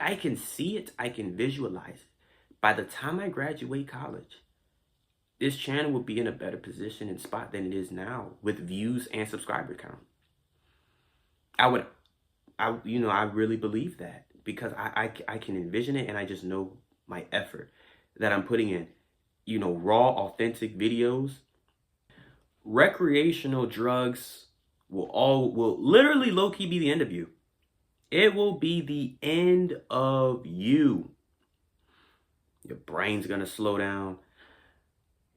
I can see it, I can visualize it. By the time I graduate college, this channel will be in a better position and spot than it is now with views and subscriber count. I would, I really believe that because I can envision it and I just know my effort that I'm putting in, raw, authentic videos. Recreational drugs will literally low key be the end of you. It will be the end of you. Your brain's gonna slow down.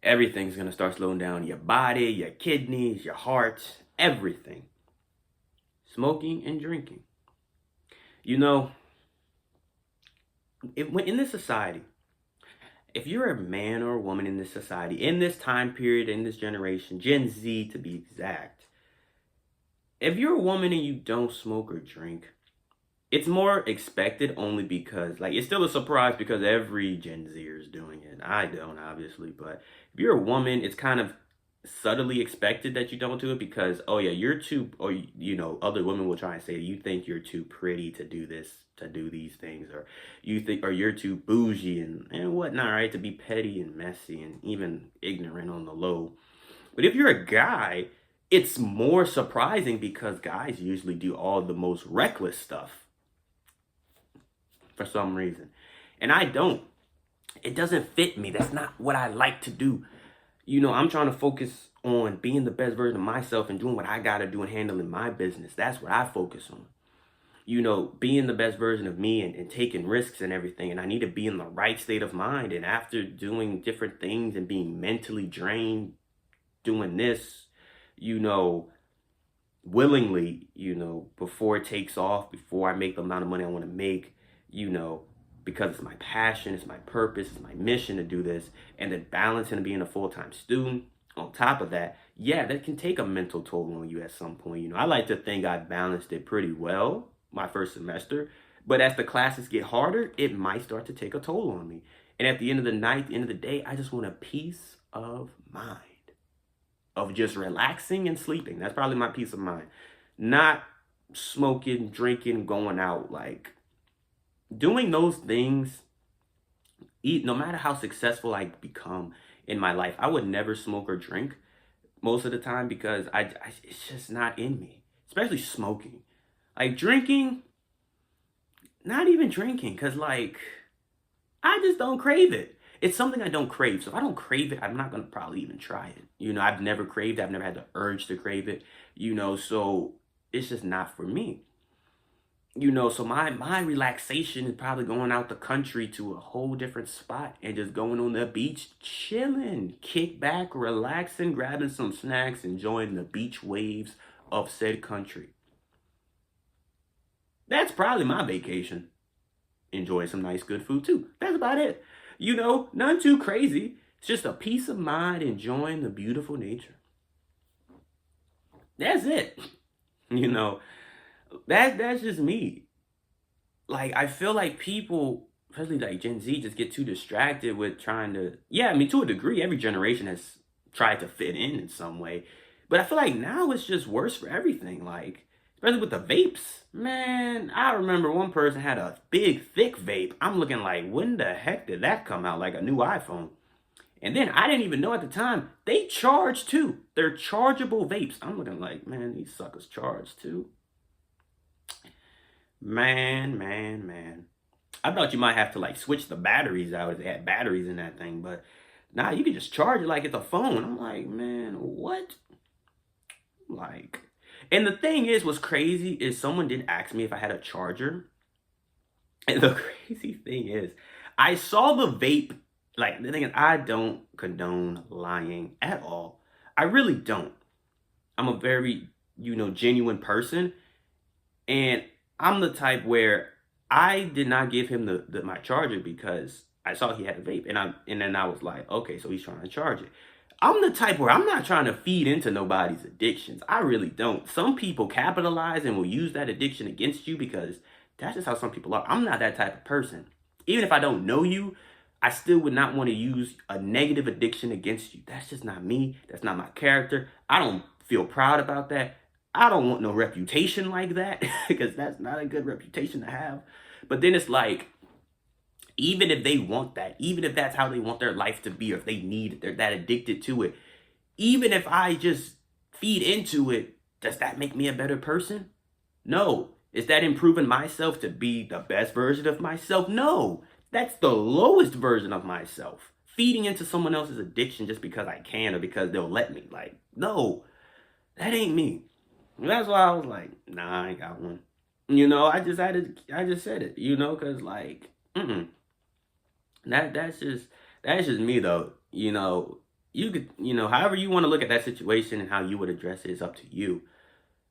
Everything's gonna start slowing down. Your body, your kidneys, your heart, everything. Smoking and drinking. In this society, if you're a man or a woman in this society, in this time period, in this generation, Gen Z to be exact, if you're a woman and you don't smoke or drink, it's more expected only because, it's still a surprise because every Gen Zer is doing it. I don't, obviously, but if you're a woman, it's kind of subtly expected that you don't do it because, oh yeah, you're too, or, other women will try and say, you think you're too pretty to do this, to do these things, or or you're too bougie and whatnot, right? To be petty and messy and even ignorant on the low. But if you're a guy, it's more surprising because guys usually do all the most reckless stuff for some reason. And I don't. It doesn't fit me. That's not what I like to do. I'm trying to focus on being the best version of myself and doing what I got to do and handling my business. That's what I focus on. Being the best version of me and taking risks and everything. And I need to be in the right state of mind. And after doing different things and being mentally drained, doing this, willingly, before it takes off, before I make the amount of money I want to make, because it's my passion, it's my purpose, it's my mission to do this, and then balancing and being a full-time student on top of that, yeah, that can take a mental toll on you at some point. I like to think I balanced it pretty well my first semester, but as the classes get harder, it might start to take a toll on me. And at the end of the night, the end of the day, I just want a peace of mind of just relaxing and sleeping. That's probably my peace of mind. Not smoking, drinking, going out, doing those things. No matter how successful I become in my life, I would never smoke or drink most of the time because it's just not in me, especially smoking. Drinking, not even drinking, because I just don't crave it. It's something I don't crave. So if I don't crave it, I'm not going to probably even try it. I've never craved it. I've never had the urge to crave it, so it's just not for me. So my relaxation is probably going out the country to a whole different spot and just going on the beach, chilling, kick back, relaxing, grabbing some snacks, enjoying the beach waves of said country. That's probably my vacation. Enjoy some nice, good food too. That's about it. None too crazy. It's just a peace of mind, enjoying the beautiful nature. That's it. That's just me. I feel like people, especially Gen Z, just get too distracted with trying to, to a degree, every generation has tried to fit in some way. But I feel like now it's just worse for everything. Especially with the vapes. Man, I remember one person had a big, thick vape. I'm looking when the heck did that come out? Like a new iPhone. And then I didn't even know at the time, they charge too. They're chargeable vapes. I'm looking man, these suckers charge too. Man. I thought you might have to switch the batteries out if they had batteries in that thing. But nah, you can just charge it like it's a phone. I'm man, what? And the thing is, what's crazy is someone did ask me if I had a charger. And the crazy thing is, I saw the vape. The thing is, I don't condone lying at all. I really don't. I'm a very, genuine person. And I'm the type where I did not give him my charger because I saw he had a vape. And then I was like, okay, so he's trying to charge it. I'm the type where I'm not trying to feed into nobody's addictions. I really don't. Some people capitalize and will use that addiction against you because that's just how some people are. I'm not that type of person. Even if I don't know you, I still would not want to use a negative addiction against you. That's just not me. That's not my character. I don't feel proud about that. I don't want no reputation like that because that's not a good reputation to have. But then it's like, even if they want that, even if that's how they want their life to be, or if they need it, they're that addicted to it, even if I just feed into it, does that make me a better person? No. Is that improving myself to be the best version of myself? No. That's the lowest version of myself. Feeding into someone else's addiction just because I can or because they'll let me. Like, no, that ain't me. And that's why I was like, nah, I ain't got one. I just said it, cause like, that's just me though. You could, however you want to look at that situation and how you would address it is up to you.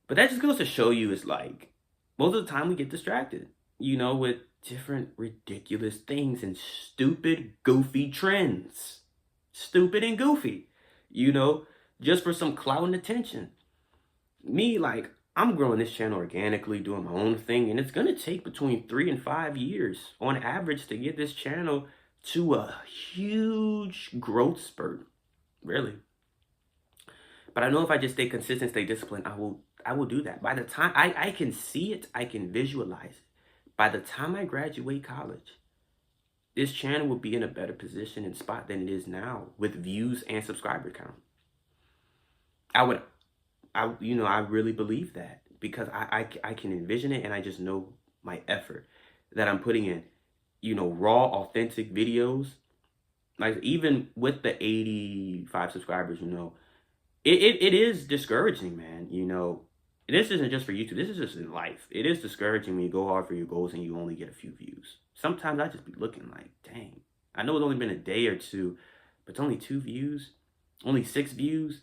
But that just goes to show you, it's like, most of the time we get distracted, with different ridiculous things and stupid, goofy trends. Stupid and goofy, just for some clout and attention. Me, like, I'm growing this channel organically, doing my own thing, and it's going to take between 3 and 5 years on average to get this channel to a huge growth spurt, really. But I know if I just stay consistent, stay disciplined, I will do that. By the time I can see it, I can visualize it. By the time I graduate college, this channel will be in a better position and spot than it is now with views and subscriber count. I really believe that because I can envision it, and I just know my effort that I'm putting in, raw, authentic videos. Like, even with the 85 subscribers, it is discouraging, man. This isn't just for YouTube. This is just in life. It is discouraging when you go hard for your goals and you only get a few views. Sometimes I just be looking like, dang, I know it's only been a day or two, but it's only 2 views, only 6 views,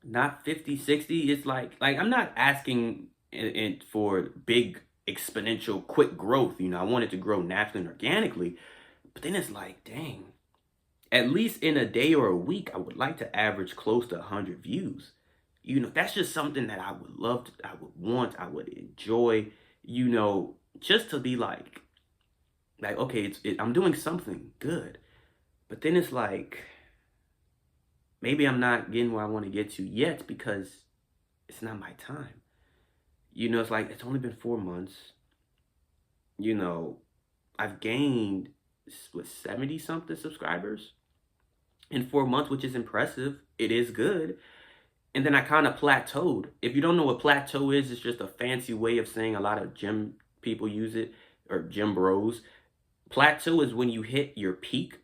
not 50, 60. It's like I'm not asking for big exponential quick growth. I want it to grow naturally and organically, but then it's like, dang, at least in a day or a week, I would like to average close to 100 views. That's just something that I would love to, I would want, I would enjoy, just to be like, okay, I'm doing something good. But then it's like, maybe I'm not getting where I want to get to yet because it's not my time. It's like, it's only been 4 months. I've gained, 70 something subscribers in 4 months, which is impressive. It is good. And then I kind of plateaued. If you don't know what plateau is, it's just a fancy way of saying, a lot of gym people use it, or gym bros. Plateau is when you hit your peak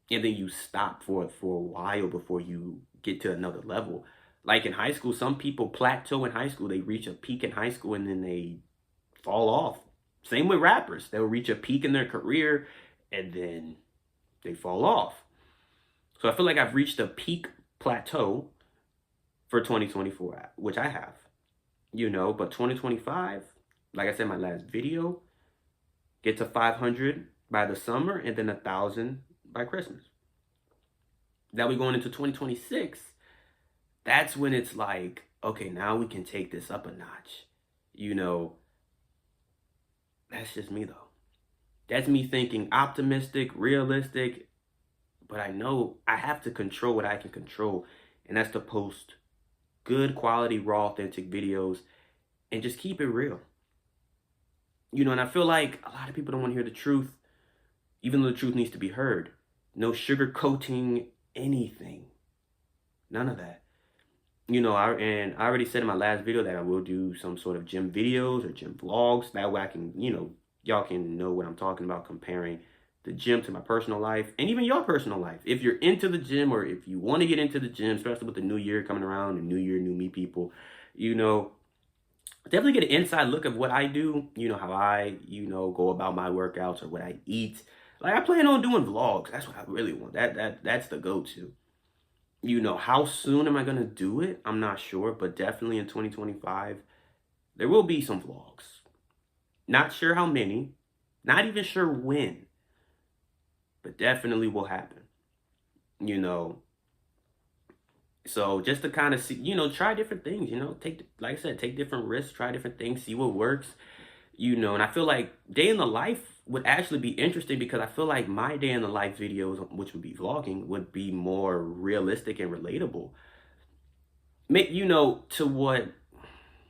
and then you stop for a while before you get to another level. Like in high school, some people plateau in high school. They reach a peak in high school and then they fall off. Same with rappers. They'll reach a peak in their career and then they fall off. So I feel like I've reached a peak plateau for 2024, which I have, but 2025, like I said in my last video, get to 500 by the summer and then 1,000 by Christmas. Now we're going into 2026. That's when it's like, okay, now we can take this up a notch. That's just me though. That's me thinking optimistic, realistic, but I know I have to control what I can control, and that's to post good quality, raw, authentic videos and just keep it real. And I feel like a lot of people don't want to hear the truth, even though the truth needs to be heard. No sugarcoating anything. None of that. I already said in my last video that I will do some sort of gym videos or gym vlogs. That way I can, y'all can know what I'm talking about, comparing the gym to my personal life and even your personal life. If you're into the gym, or if you want to get into the gym, especially with the new year coming around, the new year, new me people, definitely get an inside look of what I do, how I, go about my workouts or what I eat. Like, I plan on doing vlogs. That's what I really want. That's the go-to. How soon am I going to do it? I'm not sure, but definitely in 2025, there will be some vlogs. Not sure how many, not even sure when, but definitely will happen. So just to kind of see, try different things, like I said, take different risks, try different things, see what works, and I feel like day in the life would actually be interesting because I feel like my day in the life videos, which would be vlogging, would be more realistic and relatable. To what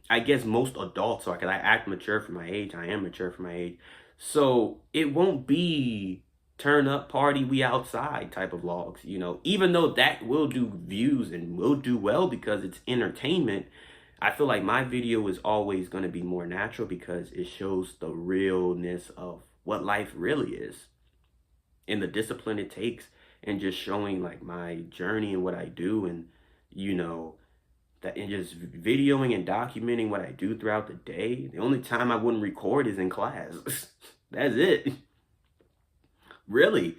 I guess most adults are, because I act mature for my age. I am mature for my age. So it won't be turn up, party, we outside type of vlogs, even though that will do views and will do well because it's entertainment. I feel like my video is always going to be more natural because it shows the realness of what life really is and the discipline it takes, and just showing like my journey and what I do, and you know that, and just videoing and documenting what I do throughout the day. The only time I wouldn't record is in class. That's it. Really.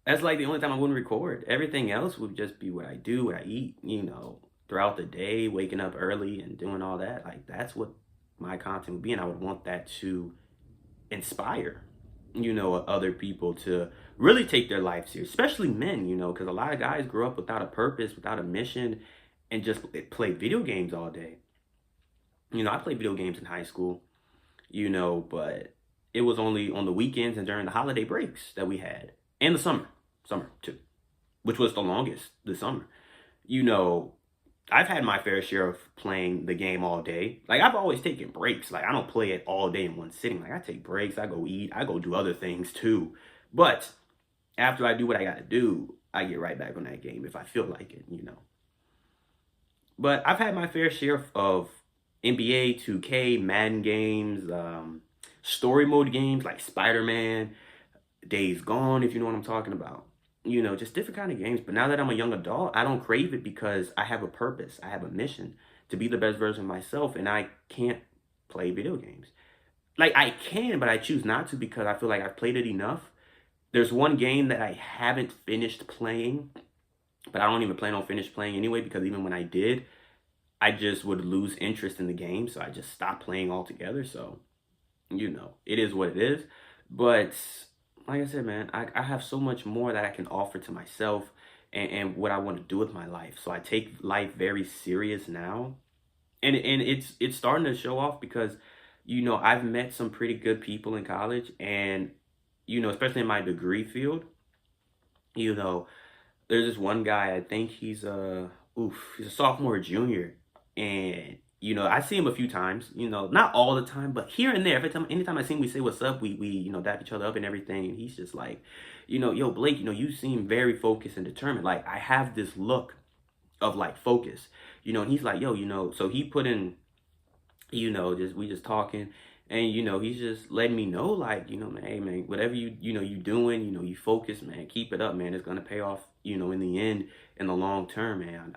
That's like the only time I wouldn't record. Everything else would just be what I do, what I eat, throughout the day, waking up early and doing all that. Like, that's what my content would be. And I would want that to inspire, other people to really take their life serious, especially men, because a lot of guys grow up without a purpose, without a mission, and just play video games all day. I played video games in high school, but it was only on the weekends and during the holiday breaks that we had. And the summer too, which was the longest, the summer. I've had my fair share of playing the game all day. Like, I've always taken breaks. Like, I don't play it all day in one sitting. Like, I take breaks, I go eat, I go do other things too. But after I do what I gotta do, I get right back on that game if I feel like it, But I've had my fair share of NBA 2K, Madden games, story mode games like Spider-Man, Days Gone, if you know what I'm talking about. Just different kind of games. But now that I'm a young adult, I don't crave it because I have a purpose. I have a mission to be the best version of myself, and I can't play video games. Like, I can, but I choose not to because I feel like I've played it enough. There's one game that I haven't finished playing, but I don't even plan on finish playing anyway, because even when I did, I just would lose interest in the game, so I just stopped playing altogether. So, it is what it is. But like I said, man, I have so much more that I can offer to myself, and what I want to do with my life. So I take life very serious now. And it's starting to show off because, I've met some pretty good people in college, and, especially in my degree field, there's this one guy, I think he's he's a sophomore or junior, and I see him a few times, not all the time, but here and there. Anytime I see him, we say what's up, we dap each other up and everything. And he's just like, yo, Blake, you seem very focused and determined. Like, I have this look of like focus, and he's like, yo, so he put in, we just talking, and he's just letting me know, like, man, hey man, whatever you doing, you focus, man, keep it up, man. It's gonna pay off, in the end, in the long term, man.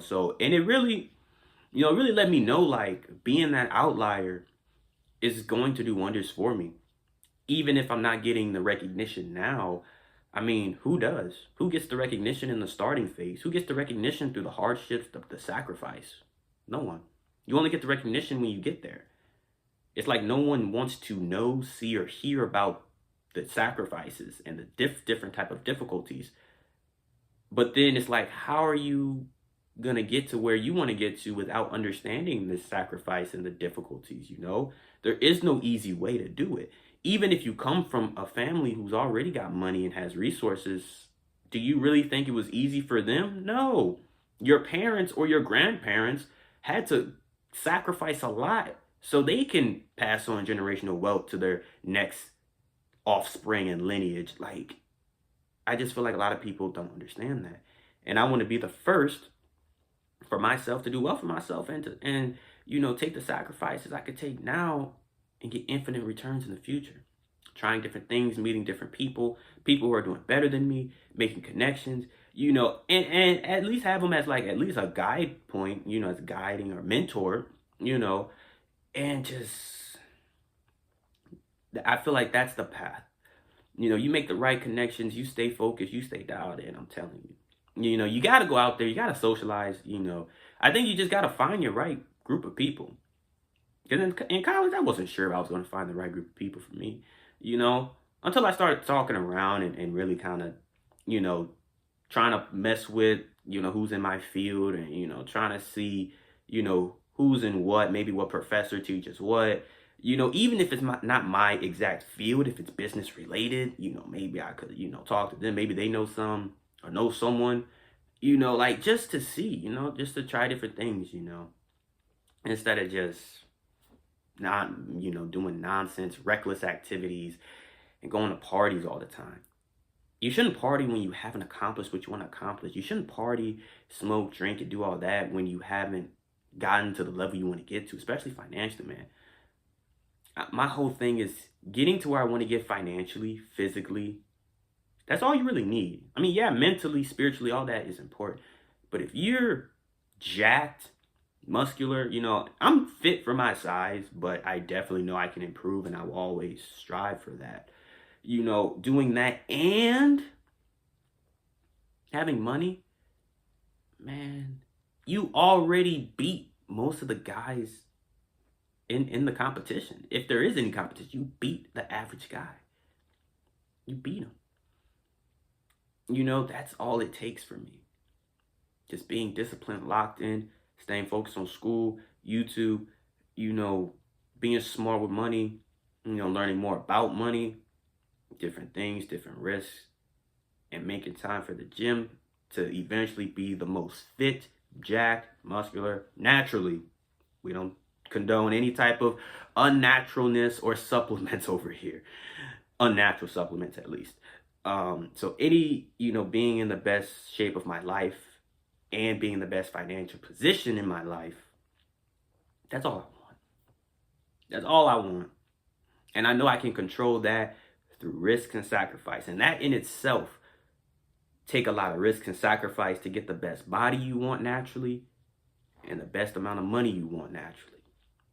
So, and it really, really let me know, like, being that outlier is going to do wonders for me. Even if I'm not getting the recognition now, I mean, who does? Who gets the recognition in the starting phase? Who gets the recognition through the hardships, the sacrifice? No one. You only get the recognition when you get there. It's like no one wants to know, see, or hear about the sacrifices and the different type of difficulties. But then it's like, how are you going to get to where you want to get to without understanding the sacrifice and the difficulties? There is no easy way to do it. Even if you come from a family who's already got money and has resources, do you really think it was easy for them? No. Your parents or your grandparents had to sacrifice a lot so they can pass on generational wealth to their next offspring and lineage. Like, I just feel like a lot of people don't understand that. And I want to be the first for myself to do well for myself, and take the sacrifices I could take now and get infinite returns in the future. Trying different things, meeting different people who are doing better than me, making connections, and at least have them as like at least a guide point, as guiding or mentor, and just, I feel like that's the path. You make the right connections, you stay focused, you stay dialed in, I'm telling you. You got to go out there, you got to socialize, I think you just got to find your right group of people. Because in college, I wasn't sure if I was going to find the right group of people for me, until I started talking around and really kind of, trying to mess with, who's in my field, and, trying to see, who's in what, maybe what professor teaches what, even if it's not my exact field, if it's business related, maybe I could, talk to them. Maybe they know some or know someone, like just to see, just to try different things, instead of just not, doing nonsense, reckless activities and going to parties all the time. You shouldn't party when you haven't accomplished what you want to accomplish. You shouldn't party, smoke, drink, and do all that when you haven't gotten to the level you want to get to, especially financially, man. My whole thing is getting to where I want to get financially, physically. That's all you really need. I mean, yeah, mentally, spiritually, all that is important. But if you're jacked, muscular, I'm fit for my size, but I definitely know I can improve and I will always strive for that. Doing that and having money, man, you already beat most of the guys in the competition. If there is any competition, you beat the average guy. You beat him. That's all it takes for me. Just being disciplined, locked in, staying focused on school, YouTube, being smart with money, learning more about money, different things, different risks, and making time for the gym to eventually be the most fit, jacked, muscular, naturally. We don't condone any type of unnaturalness or supplements over here. Unnatural supplements, at least. So being in the best shape of my life and being in the best financial position in my life, that's all I want. That's all I want. And I know I can control that through risk and sacrifice. And that in itself take a lot of risk and sacrifice to get the best body you want naturally and the best amount of money you want naturally.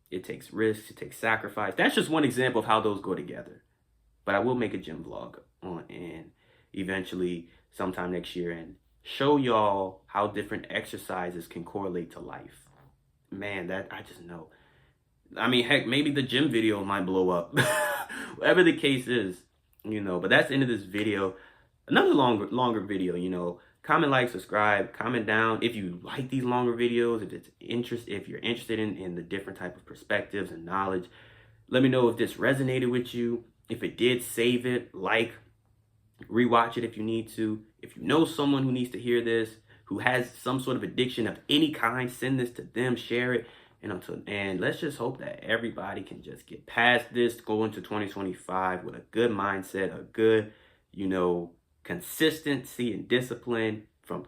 It takes risks, it takes sacrifice. That's just one example of how those go together. But I will make a gym vlog on and eventually sometime next year and show y'all how different exercises can correlate to life. Man, that I just know. I mean, heck, maybe the gym video might blow up. Whatever the case is, but that's the end of this video. Another longer video, comment, like, subscribe, comment down if you like these longer videos, if you're interested in the different type of perspectives and knowledge. Let me know if this resonated with you. If it did, save it, rewatch it if you need to. If you know someone who needs to hear this, who has some sort of addiction of any kind, send this to them, share it. And let's just hope that everybody can just get past this, go into 2025 with a good mindset, a good, consistency and discipline from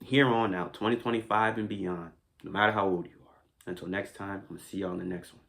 here on out, 2025 and beyond, no matter how old you are. Until next time, I'm going to see y'all in the next one.